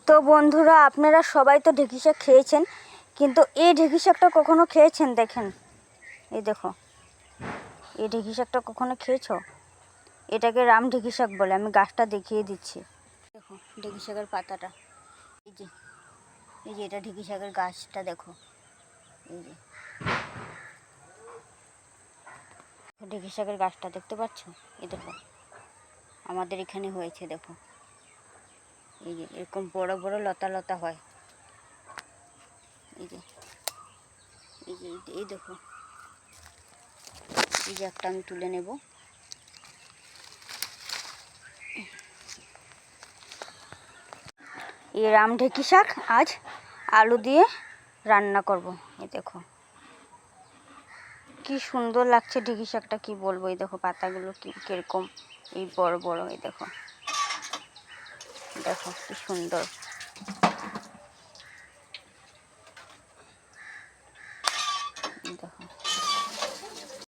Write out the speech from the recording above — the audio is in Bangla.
তো বন্ধুরা, আপনারা সবাই তো ঢেঁকি শাক খেয়েছেন, কিন্তু এই ঢেঁকি শাকটা কখনো খেয়েছেন? দেখেন, এই দেখো, এই ঢেঁকি শাকটা কখনো খেয়েছো? এটাকে রাম ঢেঁকি শাক বলে। আমি গাছটা দেখিয়ে দিচ্ছি। দেখো ঢেঁকি শাকের পাতাটা, এই যে এই যে এটা ঢেঁকি শাকের গাছটা দেখো, এই যে ঢেঁকি শাকের গাছটা দেখতে পাচ্ছ? এই দেখো আমাদের এখানে হয়েছে, দেখো এই যে এরকম বড় বড় লতা লতা হয়। এই যে এই যে এই দেখো, এই যে একটা আমি তুলে নেব। এই রাম ঢেঁকি শাক আজ আলু দিয়ে রান্না করব। এই দেখো কি সুন্দর লাগছে ঢেঁকি শাকটা, কি বলবো। এই দেখো পাতাগুলো কিরকম এই বড় বড়, এই দেখো, দেখো কি সুন্দর। দেখো